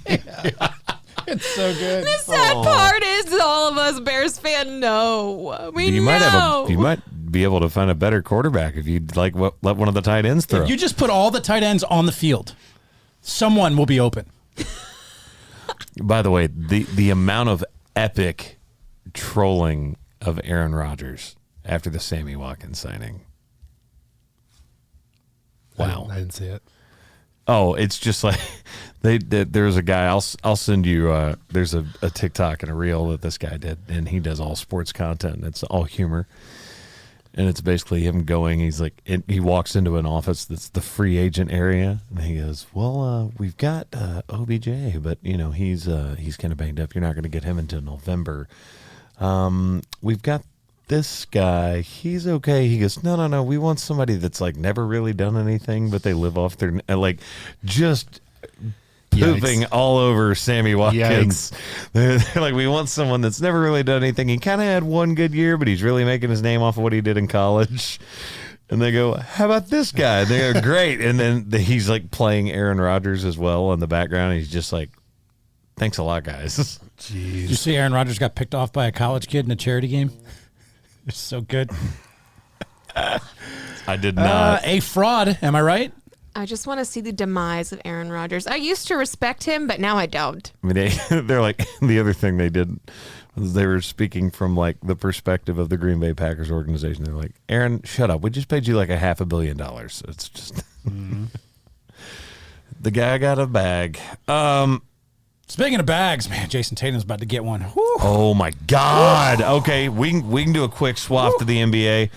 It's so good. The sad part is all of us Bears fan know. We You know. might be able to find a better quarterback if you let one of the tight ends throw. If you just put all the tight ends on the field, someone will be open. By the way, the amount of epic trolling of Aaron Rodgers after the Sammy Watkins signing. Wow. I didn't see it. Oh, it's just like there's a guy. I'll send you. There's a TikTok and a reel that this guy did, and he does all sports content. It's all humor, and it's basically him going. He's like, he walks into an office that's the free agent area, and he goes, "Well, we've got OBJ, but he's kind of banged up. You're not going to get him until November. We've got this guy, he's okay." He goes, no, we want somebody that's like never really done anything, but they live off their just pooping all over Sammy Watkins. They're like, we want someone that's never really done anything. He kind of had one good year, but he's really making his name off of what he did in college. And they go, how about this guy? They go, great. And then he's like playing Aaron Rodgers as well in the background. He's just like, thanks a lot, guys. Did you see Aaron Rodgers got picked off by a college kid in a charity game? It's so good. I did not. A fraud, am I right? I just want to see the demise of Aaron Rodgers. I used to respect him, but now I don't. I mean, they're like, the other thing they did was they were speaking from like the perspective of the Green Bay Packers organization. They're like, Aaron, shut up. We just paid you like $500 million. It's just the guy got a bag. Speaking of bags, man, Jason Tatum's about to get one. Whew. Oh my God. Woo. Okay, we can do a quick swap to the NBA.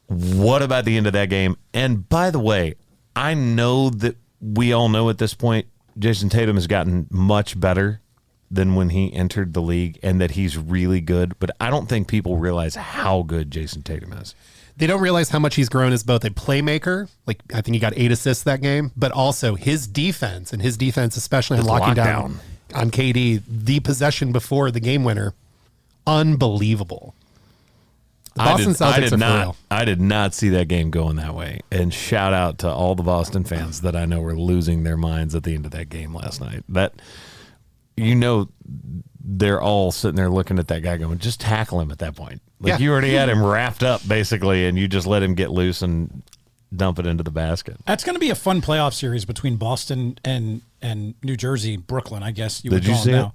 What about the end of that game? And by the way, I know that we all know at this point Jason Tatum has gotten much better than when he entered the league and that he's really good, but I don't think people realize how good Jason Tatum is. They don't realize how much he's grown as both a playmaker, like I think he got 8 assists that game, but also his defense, especially on locking down on KD, the possession before the game winner, unbelievable. The Boston Celtics are for real. I did not see that game going that way. And shout out to all the Boston fans that I know were losing their minds at the end of that game last night. That, they're all sitting there looking at that guy going, just tackle him at that point. Like you already had him wrapped up basically, and you just let him get loose and dump it into the basket. That's going to be a fun playoff series between Boston and New Jersey, Brooklyn, I guess you would Did you call see it now.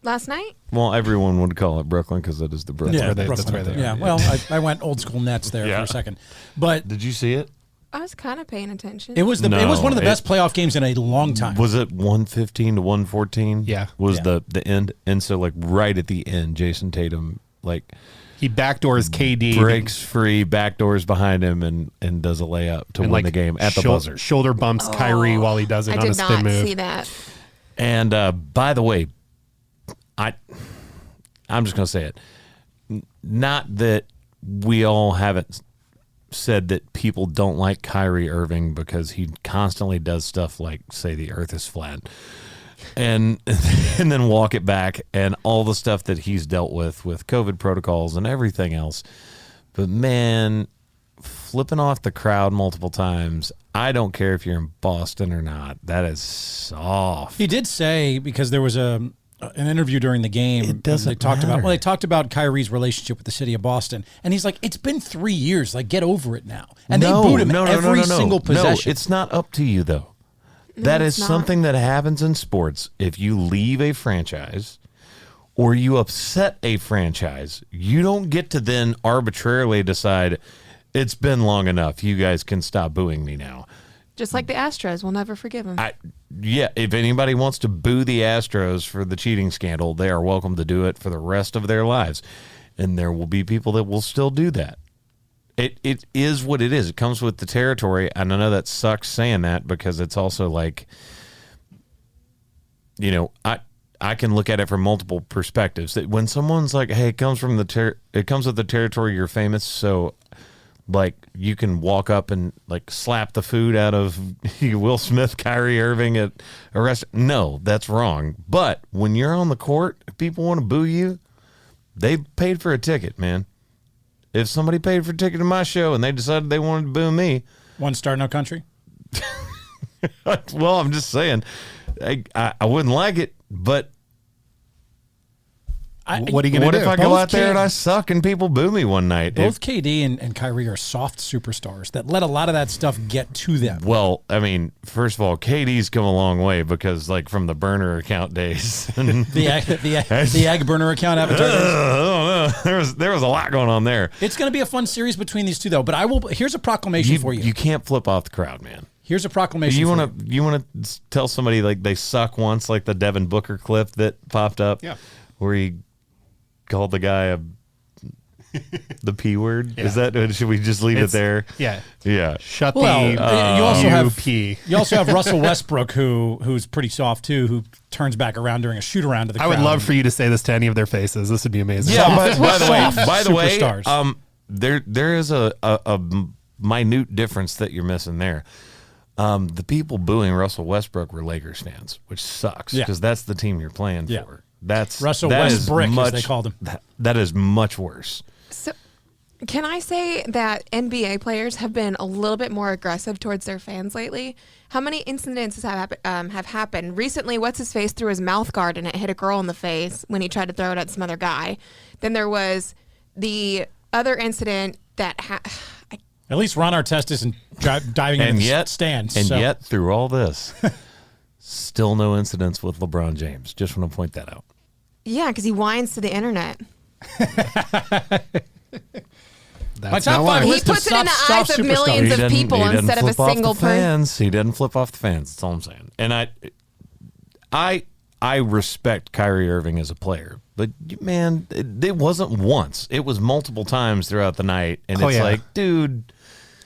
Last night? Well, everyone would call it Brooklyn because it is the Brooklyn. Yeah, that's where they are. Yeah, well, I went old school Nets there for a second. But Did you see it? I was kind of paying attention. it was one of the best playoff games in a long time. Was it 115 to 114? Yeah. Was the end. And so like right at the end, Jason Tatum He backdoors KD, breaks free, backdoors behind him, and does a layup to win the game at the buzzer. Shoulder bumps Kyrie while he does it on a spin move. I did not see that. And by the way, I'm just going to say it. Not that we all haven't said that people don't like Kyrie Irving because he constantly does stuff like say the earth is flat and then walk it back and all the stuff that he's dealt with COVID protocols and everything else. But man, flipping off the crowd multiple times, I don't care if you're in Boston or not. That is soft. He did say, because there was an interview during the game. It doesn't matter. They talked about Kyrie's relationship with the city of Boston, and he's like, "It's been 3 years. Like, get over it now." And they booed him every single possession. No, it's not up to you though. That is something that happens in sports. If you leave a franchise or you upset a franchise, you don't get to then arbitrarily decide it's been long enough. You guys can stop booing me now. Just like the Astros, we'll never forgive him. If anybody wants to boo the Astros for the cheating scandal, they are welcome to do it for the rest of their lives. And there will be people that will still do that. It is what it is. It comes with the territory. And I know that sucks saying that because it's also like, I can look at it from multiple perspectives. That when someone's like, hey, it comes with the territory, you're famous, so like you can walk up and like slap the food out of Will Smith, Kyrie Irving at a restaurant. No, that's wrong. But when you're on the court, if people want to boo you, they paid for a ticket, man. If somebody paid for a ticket to my show and they decided they wanted to boo me, 1 star, no country. Well, I'm just saying, I wouldn't like it, but what are you going to do? What if I go out there and I suck and people boo me one night? Both KD and Kyrie are soft superstars that let a lot of that stuff get to them. Well, I mean, first of all, KD's come a long way because, like, from the burner account days, the egg burner account avatar. There was a lot going on there. It's going to be a fun series between these two, though. But here's a proclamation for you. You can't flip off the crowd, man. Here's a proclamation. You want to tell somebody like they suck once, like the Devin Booker clip that popped up, where he called the guy the P word. Yeah. Is that? Should we just leave it there? Yeah. Shut you also have Russell Westbrook, who's pretty soft too, who turns back around during a shoot around to the crowd. I would love for you to say this to any of their faces. This would be amazing. Yeah. By the way, there is a minute difference that you're missing there. The people booing Russell Westbrook were Lakers fans, which sucks because that's the team you're playing for. That's Russell Westbrook, as they called him. That is much worse. So, can I say that NBA players have been a little bit more aggressive towards their fans lately? How many incidents have happened? Recently, what's-his-face threw his mouth guard and it hit a girl in the face when he tried to throw it at some other guy. Then there was the other incident that At least Ron Artest isn't diving into the stands. And yet, through all this, still no incidents with LeBron James. Just want to point that out. Yeah, because he whines to the internet. My top five He list puts of it in the soft eyes of superstars. millions of people instead of a single person. He doesn't flip off the fans. That's all I'm saying. And I respect Kyrie Irving as a player, but man, it wasn't once. It was multiple times throughout the night, and it's like, dude.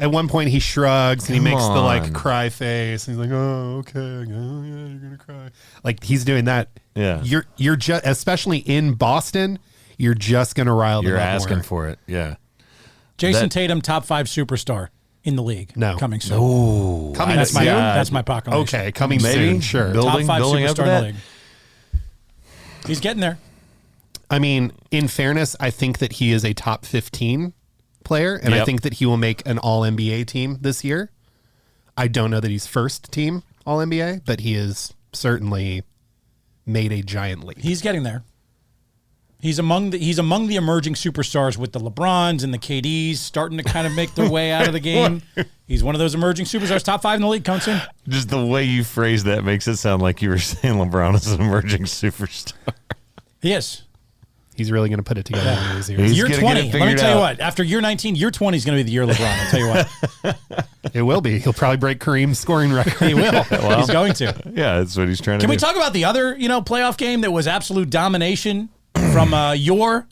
At one point, he shrugs and he makes on. the like cry face, and he's like, "Oh, okay, oh, yeah, you're gonna cry." Like he's doing that. Yeah, you're just, especially in Boston, you're just gonna rile them You're up asking more. for it. Yeah. Jason Tatum, top 5 superstar in the league. No. Coming soon. Coming That's soon. that's my proclamation. Okay, coming Maybe. soon. Sure. Building- Top 5 building up to superstar in that? the league. He's getting there. I mean, in fairness, I think that he is a top 15 player, and I Yep. think that he will make an All NBA team this year. I don't know that he's first team All NBA, but he is certainly made a giant leap. He's getting there. He's among the emerging superstars with the LeBrons and the KDs starting to kind of make their way out of the game. He's one of those emerging superstars, top 5 in the league, coming soon. Just the way you phrase that makes it sound like you were saying LeBron is an emerging superstar. He is. He's really going to put it together. one of these years. He's Year gonna 20. get it Let me figured tell you out. what. After year 19, year 20 is going to be the year LeBron. I'll tell you what. It will be. He'll probably break Kareem's scoring record. He will. He's going to. Yeah, that's what he's trying to Can do. we talk about the other, playoff game that was absolute domination from your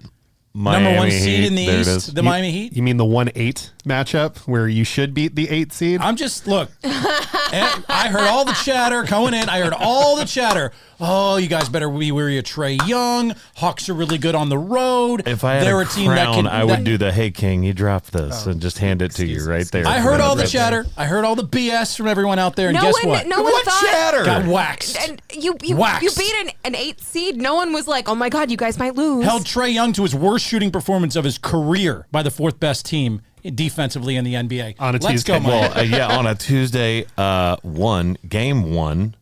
Miami number 1 seed Heat, in the there it East, is. the Miami Heat? You mean the 1-8 matchup where you should beat the 8 seed? I'm just, look, I heard all the chatter going in. I heard all the chatter. Oh, you guys better be wary of Trae Young. Hawks are really good on the road. If I had They're a team that crown, can. I would do the "Hey King, you dropped this," and just hand it to you right there. I heard all the chatter. I heard all the BS from everyone out there. And No guess one- what? no one What thought- chatter? Got waxed. And you Waxed. beat an 8 seed. No one was like, "Oh my God, you guys might lose." Held Trae Young to his worst shooting performance of his career by the 4th best team defensively in the NBA. On a Let's Tuesday. go, Mike. Well, on a Tuesday, game 1,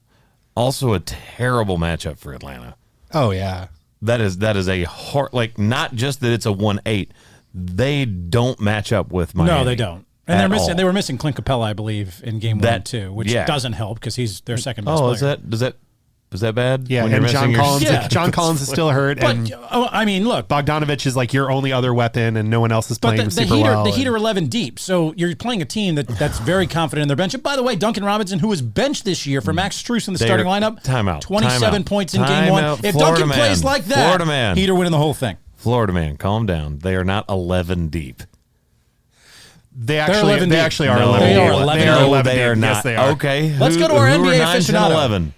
also a terrible matchup for Atlanta. Oh, yeah. That is a hard, like, not just that it's a 1-8. They don't match up with Miami. No, they don't. And at all. they were missing Clint Capella, I believe, in game 1 too, which doesn't help because he's their second best player. Is that bad? Yeah, When you're and John missing your- Collins, Yeah. John Collins is still hurt, and But I mean, look, Bogdanovich is like your only other weapon, and no one else is playing the super Heat well. the Heat are 11 deep, so you're playing a team that's very confident in their bench. And by the way, Duncan Robinson, who was benched this year for Max Strus in the starting lineup, Timeout. 27 points in game 1. Timeout. If Florida Duncan plays man. like that, Florida man. Heat are winning the whole thing. Florida man, calm down. They are not 11 deep. They 11 deep. actually are No, 11. They deep. are 11 They are deep. 11 They are deep. not. Yes, they are. Okay. Let's go to our who NBA are 9, 10, aficionado. 11?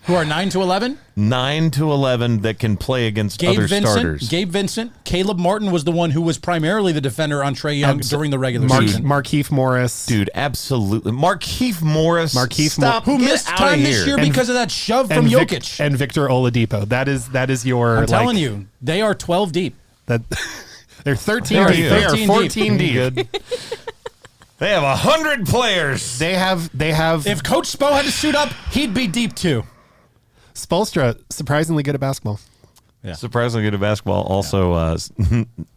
Who are 9 to 11? 9 to 11 that can play against other starters. Gabe Vincent. Caleb Martin was the one who was primarily the defender on Trae Young during the regular season. Markieff Morris. Dude, absolutely. Markieff Morris. Stop. Who Get missed outta time this here. year And- because of that shove from and Jokic. and Victor Oladipo. That is your. I'm telling you, they are 12 deep. that they're 13 They're deep. They are 13 14 deep. Good. They have 100 players. They have. If Coach Spo had to suit up, he'd be deep too. Spolstra surprisingly good at basketball. Yeah. Surprisingly good at basketball. Also,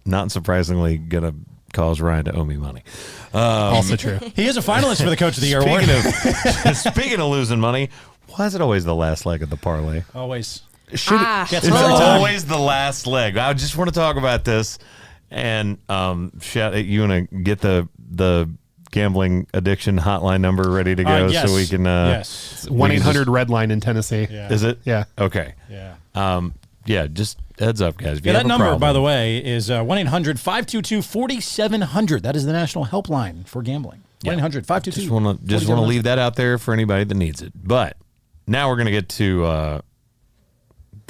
not surprisingly going to cause Ryan to owe me money. Also true. He is a finalist for the Coach of the Year award. Speaking of losing money, why is it always the last leg of the parlay? Always. Gets Gets it's it every time. always the last leg. I just want to talk about this and shout. You want to get the gambling addiction hotline number ready to go Yes. so we can. Yes. 1-800 Red Line in Tennessee. Yeah. Is it? Yeah. Okay. Yeah. Yeah. Just heads up, guys. If you Yeah, have that a number, problem. by the way, is 1-800-522-4700. That is the national helpline for gambling. 1-800-522-4700. Just want to leave that out there for anybody that needs it. But now we're gonna get to.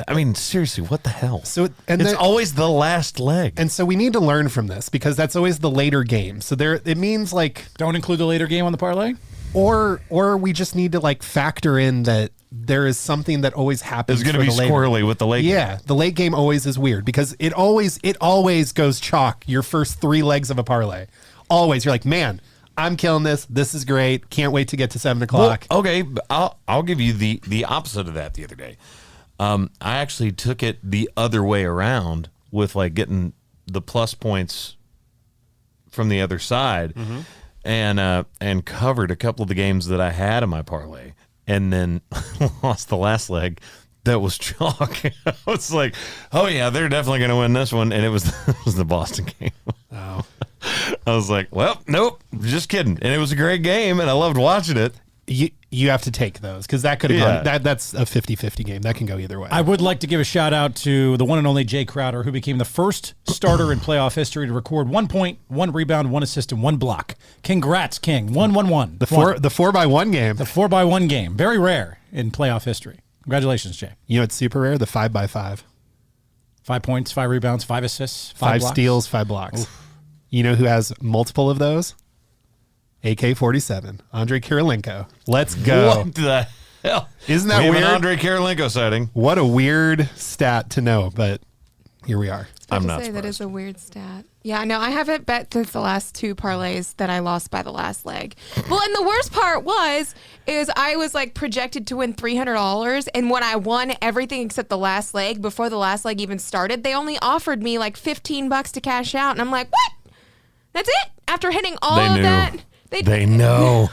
I mean, seriously, what the hell? So it's always the last leg. And so we need to learn from this because that's always the later game. So it means like Don't include the later game on the parlay? or we just need to like factor in that there is something that always happens. It's going to for be the later. squirrely with the late game. Yeah, the late game always is weird because it always goes chalk your first 3 legs of a parlay. Always, you're like, man, I'm killing this. This is great. Can't wait to get to 7 o'clock. Well, okay, but I'll give you the opposite of that the other day. I actually took it the other way around with like getting the plus points from the other side. and covered a couple of the games that I had in my parlay, and then lost the last leg. That was chalk. I was like, oh yeah, they're definitely going to win this one, and it was the Boston game. Oh. I was like, well, nope, just kidding. And it was a great game, and I loved watching it. You have to take those because that could have gone. That's a 50-50 game. That can go either way. I would like to give a shout out to the one and only Jay Crowder, who became the first starter in playoff history to record 1 point, 1 rebound, 1 assist, and 1 block. Congrats, King. 1-1-1. The 4x1 game. The 4x1 game. Very rare in playoff history. Congratulations, Jay. You know it's super rare? The 5x5. 5 points, 5 rebounds, 5 assists, 5 blocks. steals, 5 blocks. Oof. You know who has multiple of those? AK-47, Andrei Kirilenko. Let's go. What the hell? Isn't that weird? weird? An Andrei Kirilenko sighting. What a weird stat to know, but here we are. I'm not say surprised. that is a weird stat. Yeah, no, I haven't bet since the last 2 parlays that I lost by the last leg. Well, and the worst part is I was like projected to win $300, and when I won everything except the last leg, before the last leg even started, they only offered me like $15 to cash out, and I'm like, what? That's it? After hitting all of that? They know.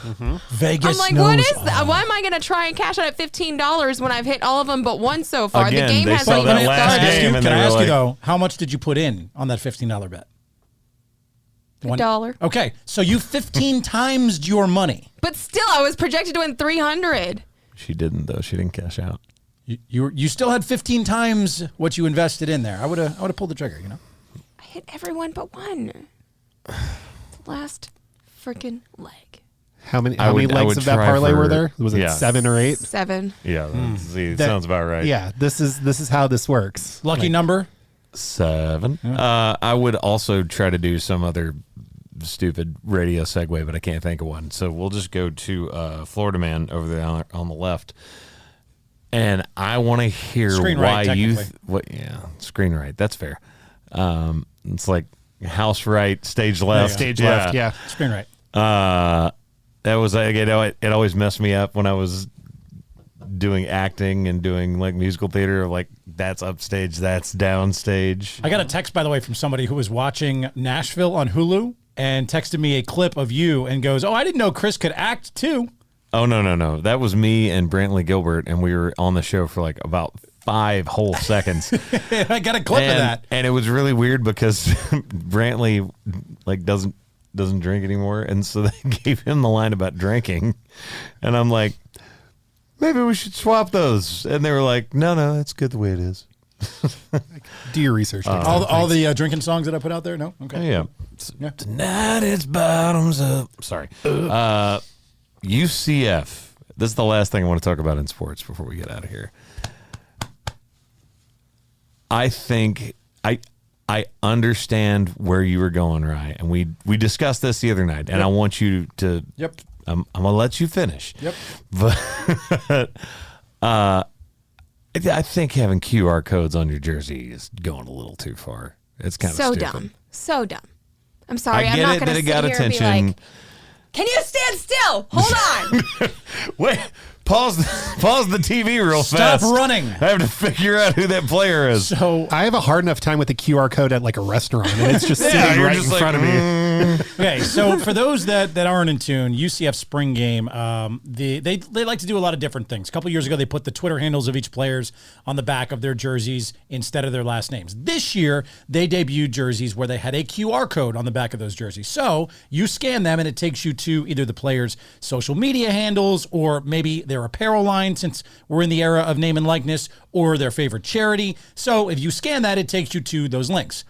Vegas I'm like, knows what is all. that? Why am I going to try and cash out at $15 when I've hit all of them but one so far? Again, the game they hasn't saw even that last started. game and Can they I were ask you, like- though, how much did you put in on that $15 bet? $1. Okay, so you 15 times your money. But still, I was projected to win 300. She didn't, though. She didn't cash out. You still had 15 times what you invested in there. I would have pulled the trigger, you know. I hit everyone but one. The last freaking leg. How many I legs would of that try parlay for- were there? Was it yeah. 7 or 8? 7. Yeah, see, That- sounds about right. Yeah, this is how this works. Lucky number? 7. I would also try to do some other stupid radio segue, but I can't think of one. So we'll just go to Florida Man over there on the left. And I want to hear Screen why right, you... technically. Screen right. That's fair. It's like house right, stage left. Stage left, yeah. Screen right. That was like, it always messed me up when I was doing acting and doing like musical theater. Like that's upstage, that's downstage. I got a text, by the way, from somebody who was watching Nashville on Hulu and texted me a clip of you and goes, "Oh, I didn't know Chris could act too." Oh, no. That was me and Brantley Gilbert, and we were on the show for like about 5 whole seconds. I got a clip of that. And it was really weird because Brantley like doesn't drink anymore, and so they gave him the line about drinking, and I'm like, maybe we should swap those, and they were like, no, it's good the way it is. Do your research. All the drinking songs that I put out there? No? Okay. Yeah. Yeah. Tonight it's bottoms up. Sorry. UCF. This is the last thing I want to talk about in sports before we get out of here. I think I understand where you were going, Ryan, and we discussed this the other night, and I want you to. Yep. I'm gonna let you finish. Yep. But I think having QR codes on your jersey is going a little too far. It's kind of So stupid. dumb. So dumb. I'm sorry. I I'm get not it going that to it sit got here attention. and be like, can you stand still? Hold on. Wait, pause the TV real Stop fast. running. I have to figure out who that player is. So, I have a hard enough time with the QR code at like a restaurant, and it's just sitting you're right just in like, front of me. okay, so for those that aren't in tune, UCF spring game, they like to do a lot of different things. A couple years ago, they put the Twitter handles of each players on the back of their jerseys instead of their last names. This year, they debuted jerseys where they had a QR code on the back of those jerseys. So you scan them, and it takes you to either the players' social media handles or maybe their apparel line, since we're in the era of name and likeness, or their favorite charity. So if you scan that, it takes you to those links.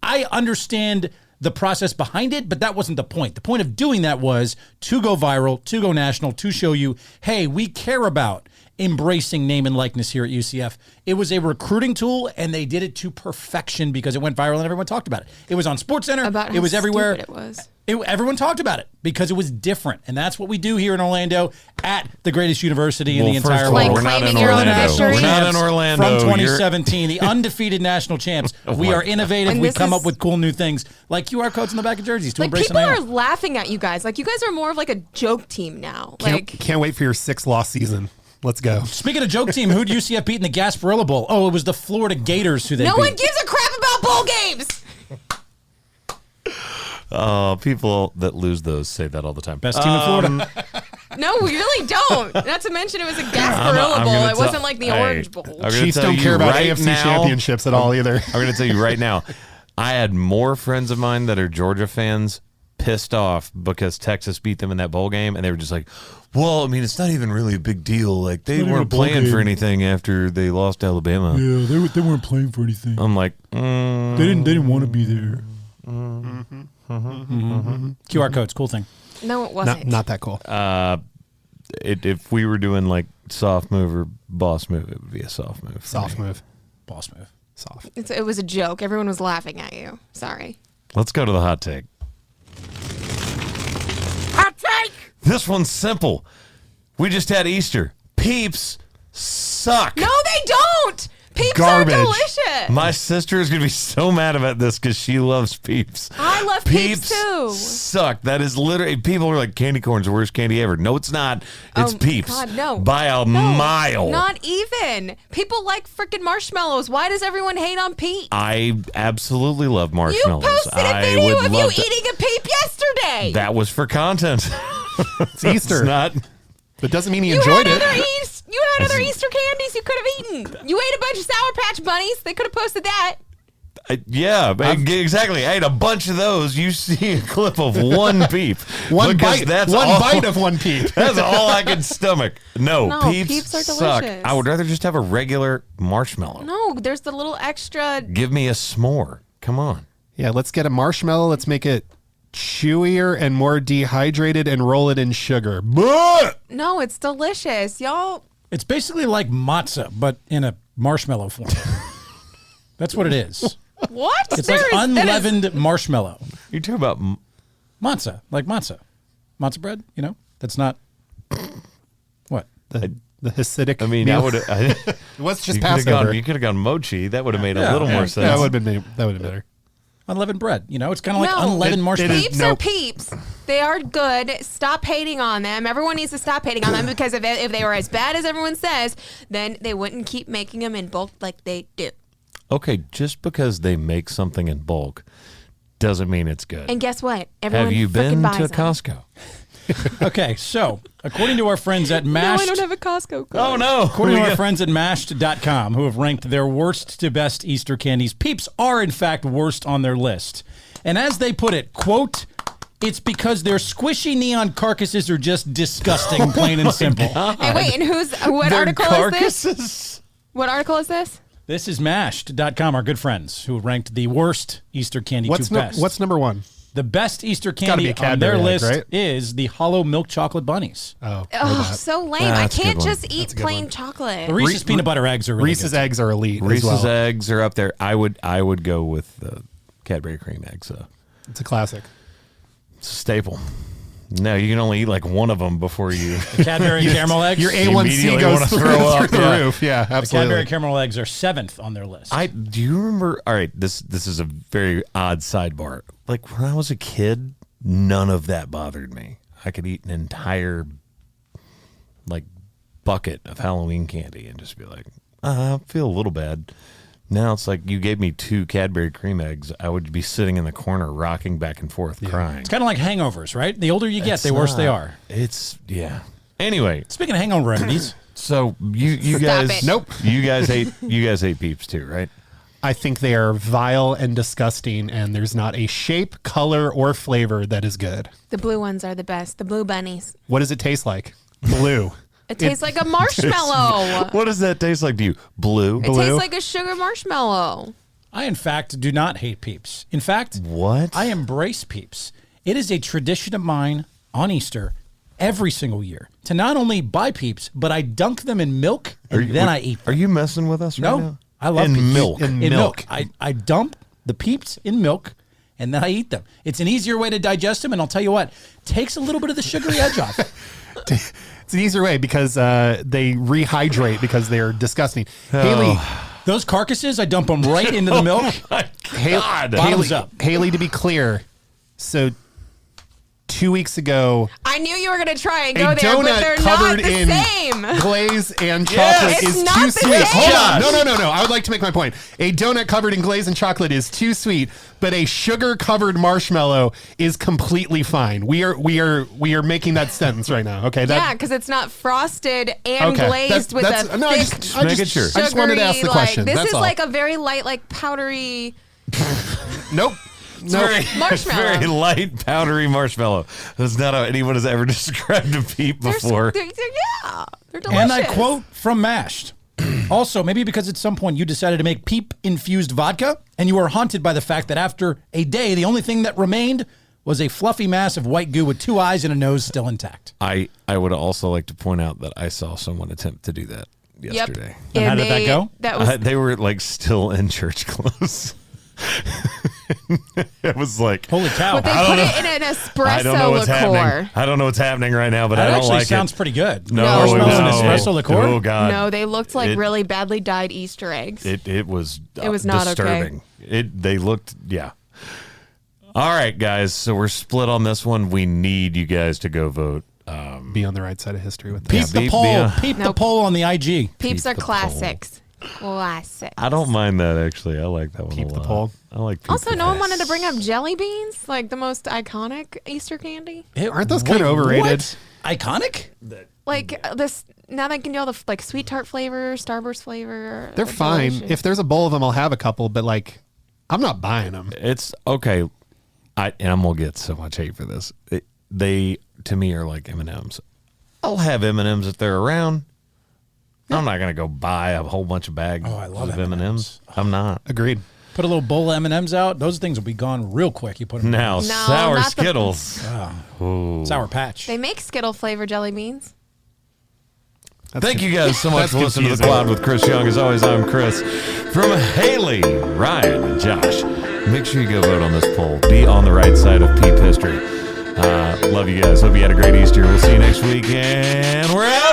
I understand the process behind it, but that wasn't the point. The point of doing that was to go viral, to go national, to show you, hey, we care about embracing name and likeness here at UCF. It was a recruiting tool, and they did it to perfection because it went viral and everyone talked about it. It was on SportsCenter. About how It was everywhere. stupid it was. Everyone talked about it because it was different, and that's what we do here in Orlando at the greatest university in the first entire of all, Like world. we're not in claiming your own Orlando. victory. We're not in Champs Orlando. From You're- 2017, the undefeated national champs. We are innovative. And We this come is- up with cool new things like QR codes on the back of jerseys to Like, embrace people are NIL. laughing at you guys. Like, you guys are more of like a joke team now. Can't wait for your 6th loss season. Let's go. Speaking of joke team, who'd UCF beat in the Gasparilla Bowl? Oh, it was the Florida Gators who they no beat. one gives a crap about bowl games. People that lose those say that all the time. Best team in Florida. No, we really don't. Not to mention it was a Gasparilla Bowl. It wasn't like the Orange Bowl. Chiefs don't care about AFC championships at all either. I'm going to tell you right now, I had more friends of mine that are Georgia fans pissed off because Texas beat them in that bowl game, and they were just like, well, I mean, it's not even really a big deal. Like, they weren't playing for anything after they lost to Alabama. Yeah, they weren't playing for anything. I'm like, They didn't want to be there. QR codes, cool thing. No, it wasn't. Not that cool. if we were doing like soft move or boss move, it would be a soft move. Soft move. Boss move. Soft. It was a joke. Everyone was laughing at you. Sorry. Let's go to the hot take. Hot take! This one's simple. We just had Easter. Peeps suck. No, they don't. Peeps Garbage. are delicious. My sister is going to be so mad about this because she loves Peeps. I love Peeps too. Suck. That is literally, people are like, candy corn's the worst candy ever. No, it's not. It's Oh, Peeps. God, no. By a mile. Not even. People like freaking marshmallows. Why does everyone hate on Peeps? I absolutely love marshmallows. You posted a I video would of you love to- eating a Peep yesterday. That was for content. It's Easter. It's not. But doesn't mean he You enjoyed had it. other Easter candies you could have eaten. You ate a bunch of Sour Patch Bunnies. They could have posted that. Exactly. I ate a bunch of those. You see a clip of one Peep. One Because bite. that's One all- bite of one Peep. That's all I can stomach. No, Peeps, Peeps are suck. delicious. I would rather just have a regular marshmallow. No, there's the little extra. Give me a s'more. Come on. Yeah, let's get a marshmallow. Let's make it chewier and more dehydrated and roll it in sugar. Blah! No, it's delicious, y'all. It's basically like matzah, but in a marshmallow form. That's what it is. What? It's like unleavened marshmallow. You're talking about Matzah, like matzah. Matzah bread, you know? That's not. What? The Hasidic. I mean, meal. I would have. It was just You could have Passover. gone mochi. That would have made a little more sense. That would have been better. Unleavened bread. You know, it's kind of like No. unleavened It marshmallow. is- Peeps Nope. are Peeps. They are good. Stop hating on them. Everyone needs to stop hating on them because if they were as bad as everyone says, then they wouldn't keep making them in bulk like they do. Okay, just because they make something in bulk doesn't mean it's good. And guess what? Everyone Have you frickin' been buys to them. Costco? Okay, so according to our friends at No, Mashed. I don't have a Costco card. Oh, no. According to our friends at Mashed.com, who have ranked their worst to best Easter candies, Peeps are in fact worst on their list. And as they put it, quote, it's because their squishy neon carcasses are just disgusting, plain and simple. Hey, wait, and what Their article carcasses? is this? What article is this? This is Mashed.com, our good friends, who ranked the worst Easter candy What's to best. what's number one? The best Easter gotta candy be a on their Cadbury egg, list right? is the hollow milk chocolate bunnies. Oh, Oh, so lame. That's a I good can't one. just eat That's a good plain one. chocolate. The Reese's peanut butter eggs are really Reese's good. eggs are elite Reese's as well. eggs are up there. I would go with the Cadbury cream eggs. It's a classic. It's a staple. No, you can only eat like one of them before you. The Cadbury caramel eggs. Your immediately A1C goes wanna through, throw up. through the Yeah. roof. Yeah, The absolutely. Cadbury caramel eggs are 7th on their list. Do you remember? All right, this is a very odd sidebar. Like when I was a kid, none of that bothered me. I could eat an entire like bucket of Halloween candy and just be like, I feel a little bad. Now it's like you gave me 2 Cadbury cream eggs. I would be sitting in the corner rocking back and forth crying. It's kind of like hangovers, right? The older you get, the worse they are. It's Anyway, Speaking of hangover remedies, so you Stop guys it. Nope. You guys hate Peeps too, right? I think they are vile and disgusting, and there's not a shape, color, or flavor that is good. The blue ones are the best. The blue bunnies. What does it taste like? Blue. It tastes like a marshmallow. What does that taste like to you? Blue? It tastes like a sugar marshmallow. I in fact do not hate Peeps. In fact, What? I embrace Peeps. It is a tradition of mine on Easter every single year to not only buy Peeps, but I dunk them in milk and then I eat them. Are you messing with us right No, now? I love in Peeps. milk. In In milk. milk. I dump the Peeps in milk and then I eat them. It's an easier way to digest them, and I'll tell you what, takes a little bit of the sugary edge off. It's an easier way because they rehydrate because they're disgusting. Haley, Those carcasses, I dump them right into the milk. God. Bottoms up. Haley, to be clear, so 2 weeks ago. I knew you were going to try and A go there, but donut they're covered not the in same. glaze and Yes. chocolate It's is not too the sweet. same. Hold on. No. I would like to make my point. A donut covered in glaze and chocolate is too sweet, but a sugar covered marshmallow is completely fine. We are making that sentence right now. Okay. Yeah, because it's not frosted and glazed with a no, thick, Just making sure. I just wanted to ask the sugary, question. This That's is all. like a very light, like powdery. Nope. Marshmallow. Very light, powdery marshmallow. That's not how anyone has ever described a Peep before. They're delicious. And I quote from Mashed. Also, maybe because at some point you decided to make Peep-infused vodka, and you were haunted by the fact that after a day, the only thing that remained was a fluffy mass of white goo with 2 eyes and a nose still intact. I would also like to point out that I saw someone attempt to do that yesterday. And how did that go? That was They were like still in church clothes. It was like, Holy cow. But they put it in an espresso I don't know what's happening. liqueur. I don't know what's happening right now, but That I don't actually like sounds it. pretty good. No, Marshmallows it and was espresso liqueur? Oh God, No, they looked like It- really badly dyed Easter eggs. It was not disturbing. They looked All right, guys. So we're split on this one. We need you guys to go vote. Be on the right side of history with Peep this. the be- poll. be a- Peep the Nope. poll on the IG. Peeps are the classics. Classics. I don't mind that actually. I like that one Keep a the lot. poll. I like. Peep Also, the no one poll. wanted to bring up jelly beans, like the most iconic Easter candy. Aren't those kind of overrated? What? Iconic? Like this, now they can do all the like sweet tart flavor, Starburst flavor. They're fine. delicious. If there's a bowl of them, I'll have a couple, but like, I'm not buying them. It's okay. And I'm gonna get so much hate for this. They to me are like M&Ms. I'll have M&Ms if they're around. I'm not gonna go buy a whole bunch of bags I love of M&Ms. M&Ms. I'm not. Agreed. Put a little bowl of M&Ms out. Those things will be gone real quick. You put them Now No, sour not the- Skittles. in Sour Patch. They make Skittle flavor jelly beans. Thank you guys so much That's for listening to the confusing. Quad with Chris Young. As always, I'm Chris. From Haley, Ryan, and Josh, make sure you go vote on this poll. Be on the right side of Peep history. Love you guys. Hope you had a great Easter. We'll see you next week, and we're out.